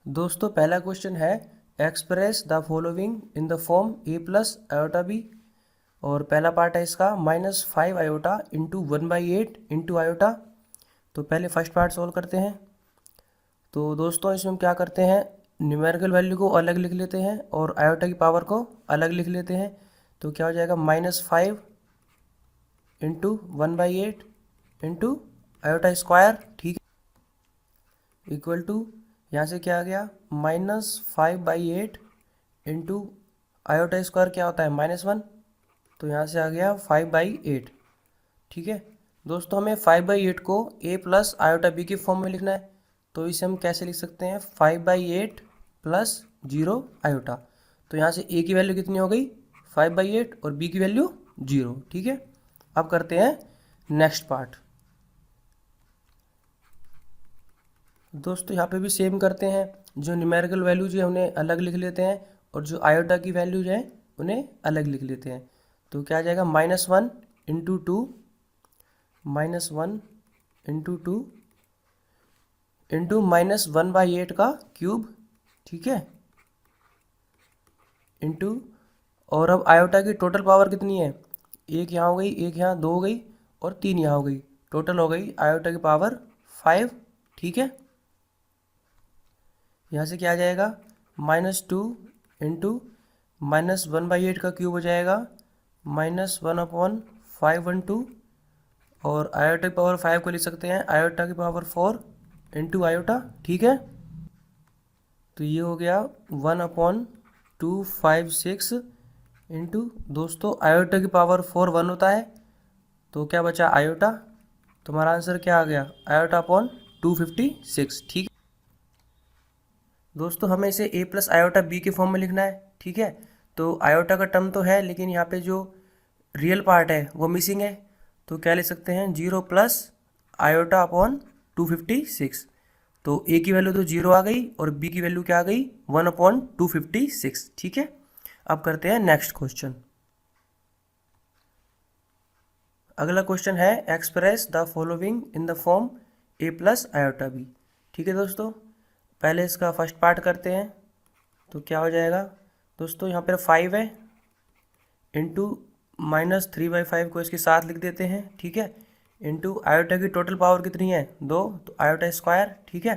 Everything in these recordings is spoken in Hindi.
दोस्तों पहला क्वेश्चन है express the following in the form a plus iota b. और पहला पार्ट है इसका -5 आयोटा इंटू 1/8 इंटू आयोटा। तो पहले फर्स्ट पार्ट सॉल्व करते हैं। तो दोस्तों इसमें हम क्या करते हैं, न्यूमेरिकल वैल्यू को अलग लिख लेते हैं और आयोटा की पावर को अलग लिख लेते हैं। तो क्या हो जाएगा -5 इंटू 1/8 इंटू आयोटा स्क्वायर, ठीक है, इक्वल टू यहाँ से क्या आ गया -5/8 इंटू आयोटा स्क्वायर क्या होता है -1। तो यहाँ से आ गया 5/8, ठीक है। दोस्तों हमें 5/8 को a प्लस आयोटा b के फॉर्म में लिखना है। तो इसे हम कैसे लिख सकते हैं, 5/8 प्लस 0 आयोटा। तो यहाँ से a की वैल्यू कितनी हो गई 5/8 और b की वैल्यू 0, ठीक है। अब करते हैं नेक्स्ट पार्ट। दोस्तों यहाँ पे भी सेम करते हैं, जो न्यूमेरिकल वैल्यूज है उन्हें अलग लिख लेते हैं और जो आयोटा की वैल्यूज हैं उन्हें अलग लिख लेते हैं। तो क्या आ जाएगा -1 इंटू 2 -1 इंटू 2 इंटू -1/8 का क्यूब, ठीक है, इंटू। और अब आयोटा की टोटल पावर कितनी है, एक यहाँ हो गई, एक यहाँ, दो हो गई और तीन यहाँ हो गई। टोटल हो गई आयोटा की पावर 5, ठीक है। यहाँ से क्या आ जाएगा -2 इंटू -1/8 का क्यूब हो जाएगा -1/5 और आयोटा की पावर 5 को लिख सकते हैं आयोटा की पावर 4 इंटू आयोटा, ठीक है। तो ये हो गया 1/256 इंटू, दोस्तों आयोटा की पावर 4 1 होता है, तो क्या बचा आयोटा। तुम्हारा आंसर क्या आ गया आयोटा/256, ठीक है। दोस्तों हमें इसे a प्लस आयोटा बी के फॉर्म में लिखना है, ठीक है। तो आयोटा का टर्म तो है लेकिन यहाँ पे जो रियल पार्ट है वो मिसिंग है। तो क्या लिख सकते हैं 0 प्लस आयोटा/256। तो a की वैल्यू तो 0 आ गई और b की वैल्यू क्या आ गई 1/256, ठीक है। अब करते हैं नेक्स्ट क्वेश्चन। अगला क्वेश्चन है express the following in the form a plus iota b, ठीक है। दोस्तों पहले इसका फर्स्ट पार्ट करते हैं। तो क्या हो जाएगा दोस्तों, यहाँ पर 5 है इंटू -3/5 को इसके साथ लिख देते हैं, ठीक है, इंटू आयोटा की टोटल पावर कितनी है 2, तो आयोटा स्क्वायर, ठीक है।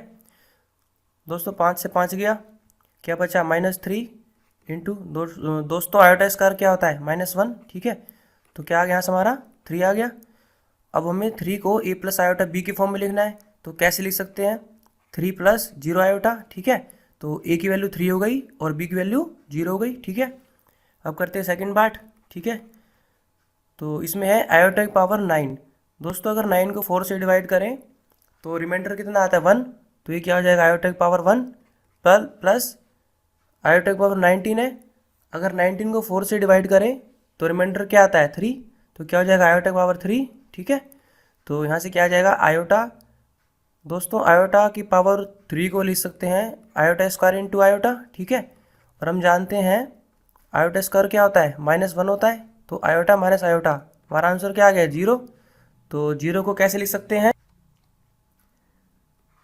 दोस्तों 5 से 5 गया, क्या बचा -3 इंटू दोस्तों आयोटा स्क्वायर क्या होता है -1, ठीक है। तो क्या आ गया यहाँ से हमारा 3 आ गया। अब हमें 3 को a प्लस आयोटा b के फॉर्म में लिखना है। तो कैसे लिख सकते हैं 3 प्लस 0 आयोटा, ठीक है। तो a की वैल्यू 3 हो गई और b की वैल्यू 0 हो गई, ठीक है। अब करते हैं सेकंड पार्ट, ठीक है। तो इसमें है आयोटा की पावर 9। दोस्तों अगर 9 को 4 से डिवाइड करें तो रिमाइंडर कितना आता है 1। तो ये क्या हो जाएगा आयोटा की पावर 1 प्लस आयोटा की पावर 19 है। अगर 19 को 4 से डिवाइड करें तो रिमाइंडर क्या आता है 3। तो क्या हो जाएगा आयोटा की पावर 3, ठीक है। तो यहाँ से क्या आ जाएगा आयोटा, दोस्तों आयोटा की पावर 3 को लिख सकते हैं आयोटा स्क्वायर इंटू आयोटा, ठीक है। और हम जानते हैं आयोटा स्क्वायर क्या होता है -1 होता है। तो आयोटा माइनस आयोटा, हमारा आंसर क्या आ गया 0। तो 0 को कैसे लिख सकते हैं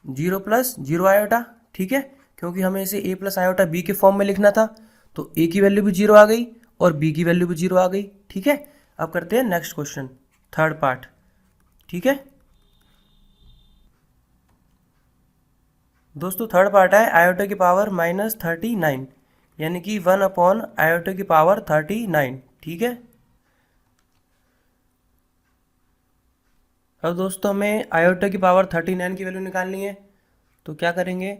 0 प्लस 0 आयोटा, ठीक है, क्योंकि हमें इसे a प्लस आयोटा b के फॉर्म में लिखना था। तो a की वैल्यू भी 0 आ गई और b की वैल्यू भी 0 आ गई, ठीक है। अब करते हैं नेक्स्ट क्वेश्चन, थर्ड पार्ट, ठीक है। दोस्तों थर्ड पार्ट है आयोटा की पावर -39, यानी कि 1/आयोटा की पावर 39, ठीक है। अब दोस्तों हमें आयोटा की पावर 39 की वैल्यू निकालनी है। तो क्या करेंगे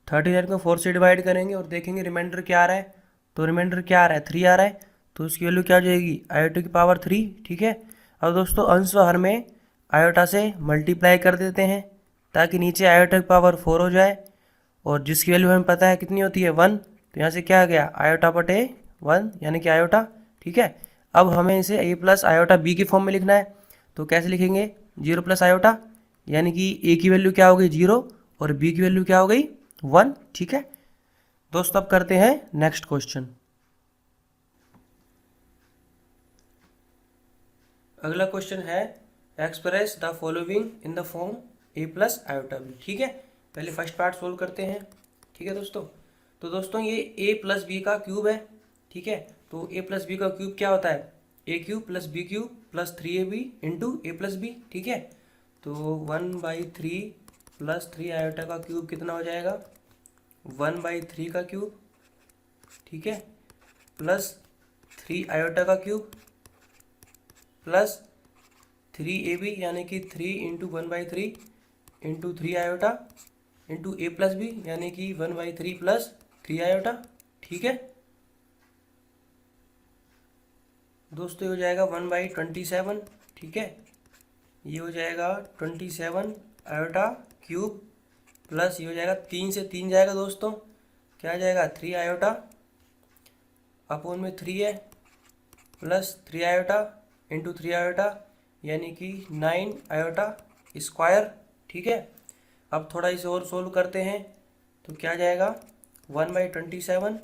39 को 4 से डिवाइड करेंगे और देखेंगे रिमाइंडर क्या आ रहा है। तो रिमाइंडर क्या आ रहा है 3 आ रहा है। तो उसकी वैल्यू क्या हो जाएगी आयोटा की पावर 3, ठीक है। अब दोस्तों अंश व हर में आयोटा से मल्टीप्लाई कर देते हैं ताकि नीचे आयोटा की पावर 4 हो जाए और जिसकी वैल्यू हमें पता है कितनी होती है 1। तो यहाँ से क्या आ गया आयोटा बटे 1 यानी कि आयोटा, ठीक है। अब हमें इसे a प्लस आयोटा b की फॉर्म में लिखना है। तो कैसे लिखेंगे 0 प्लस आयोटा, यानी कि a की वैल्यू क्या हो गई 0 और b की वैल्यू क्या हो गई 1, ठीक है। दोस्तों अब करते हैं नेक्स्ट क्वेश्चन। अगला क्वेश्चन है express the following in the form a plus iota b, ठीक है। पहले फर्स्ट पार्ट सोल्व करते हैं। ठीक है दोस्तों। तो दोस्तों ये ए प्लस बी का क्यूब है, ठीक है। तो ए प्लस बी का क्यूब क्या होता है, A cube plus B cube plus 3ab into A plus B, ठीक है। तो 1/3 प्लस 3 आयोटा का क्यूब कितना हो जाएगा, 1/3 का क्यूब, ठीक है, प्लस 3 आयोटा का क्यूब प्लस 3ab यानी कि 3 into 1/3 into 3 iota into A plus B यानी कि 1/3 प्लस 3 आयोटा, ठीक है दोस्तों। ये हो जाएगा 1/27, ठीक है। ये हो जाएगा 27 आयोटा क्यूब प्लस ये हो जाएगा 3 से 3 जाएगा दोस्तों, क्या आ जाएगा 3 आयोटा अपोन में 3 है प्लस 3 आयोटा इंटू 3 आयोटा यानी कि 9 आयोटा स्क्वायर, ठीक है। अब थोड़ा इसे और सोल्व करते हैं तो क्या जाएगा 1/27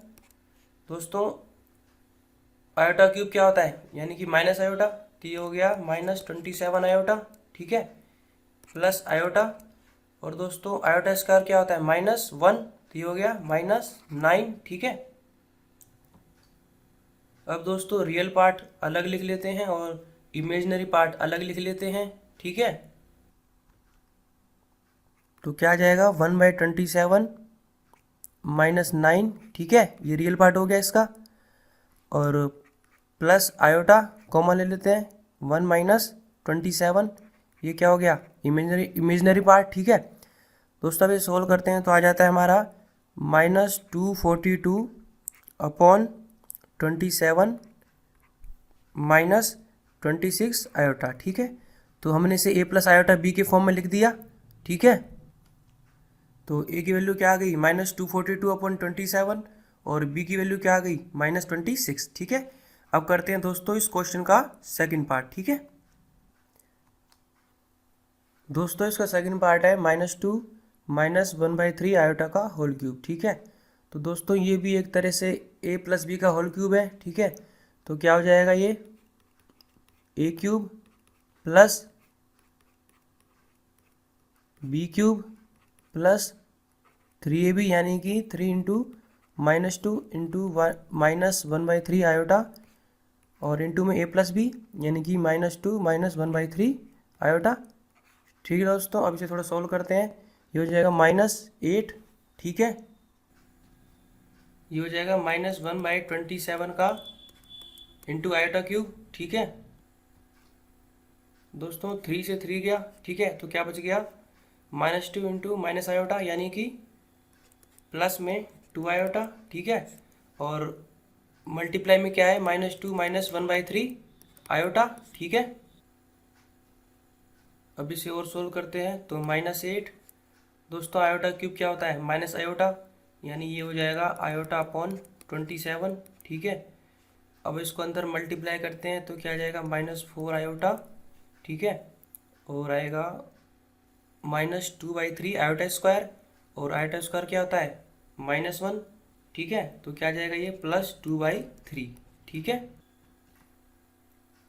दोस्तों। आयोटा क्यूब क्या होता है यानी कि माइनस आयोटा, तो ये हो गया -27 आयोटा, ठीक है, प्लस आयोटा और दोस्तों आयोटा स्क्वायर क्या होता है -1, तो ये हो गया -9, ठीक है। अब दोस्तों रियल पार्ट अलग लिख लेते हैं और इमेजिनरी पार्ट अलग लिख लेते हैं, ठीक है। तो क्या आ जाएगा 1/27 -9, ठीक है, ये रियल पार्ट हो गया इसका। और प्लस आयोटा कॉमन ले लेते हैं, 1 - 27, ये क्या हो गया इमेजिनरी पार्ट, ठीक है दोस्तों। अब ये सोल्व करते हैं तो आ जाता है हमारा -242 अपॉन 27 -26 आयोटा, ठीक है। तो हमने इसे a प्लस आयोटा b के फॉर्म में लिख दिया, ठीक है। तो a की वैल्यू क्या आ गई -242 अपॉन 27 और b की वैल्यू क्या आ गई -26, ठीक है। अब करते हैं दोस्तों इस क्वेश्चन का सेकंड पार्ट, ठीक है दोस्तों। इसका सेकंड पार्ट है -2 -1/3 आयोटा का होल क्यूब, ठीक है। तो दोस्तों ये भी एक तरह से a प्लस बी का होल क्यूब है, ठीक है। तो क्या हो जाएगा ये a cube plus b cube plus 3ab यानी कि 3 इंटू -2 इंटू -1/3 आयोटा और इंटू में a प्लस बी यानी कि -2 -1/3 आयोटा, ठीक है दोस्तों। अब इसे थोड़ा सोल्व करते हैं, ये हो जाएगा -8, ठीक है। ये हो जाएगा -1/27 का इंटू आयोटा क्यूब, ठीक है दोस्तों। 3 से 3 गया, ठीक है, तो क्या बच गया -2 इंटू माइनस आयोटा यानी कि प्लस में 2 आयोटा, ठीक है। और मल्टीप्लाई में क्या है -2 -1/3 आयोटा, ठीक है। अब इसे और सोल्व करते हैं तो -8 दोस्तों, आयोटा क्यूब क्या होता है माइनस आयोटा यानी ये हो जाएगा आयोटा अपॉन 27, ठीक है। अब इसको अंदर मल्टीप्लाई करते हैं तो क्या आ जाएगा -4 आयोटा, ठीक है, और आएगा -2/3 आयोटा स्क्वायर और आयोटा स्क्वायर क्या होता है -1, ठीक है। तो क्या आ जाएगा ये +2/3, ठीक है।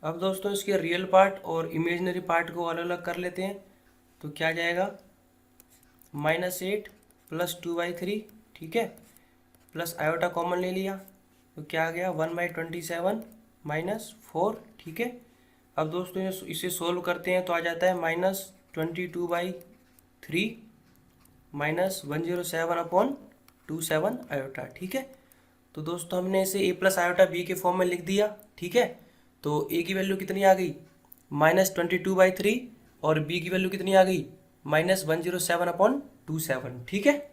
अब दोस्तों इसके रियल पार्ट और इमेजिनरी पार्ट को अलग अलग कर लेते हैं तो क्या आ जाएगा -8 प्लस 2/3, ठीक है, प्लस आयोटा कॉमन ले लिया तो क्या आ गया 1/27 -4, ठीक है। अब दोस्तों इसे सोल्व करते हैं तो आ जाता है -22/3 -107 अपॉन 27 आयोटा, ठीक है। तो दोस्तों हमने इसे a प्लस आयोटा b के फॉर्म में लिख दिया, ठीक है। तो a की वैल्यू कितनी आ गई -22/3 और b की वैल्यू कितनी आ गई -107 अपॉन 27, ठीक है।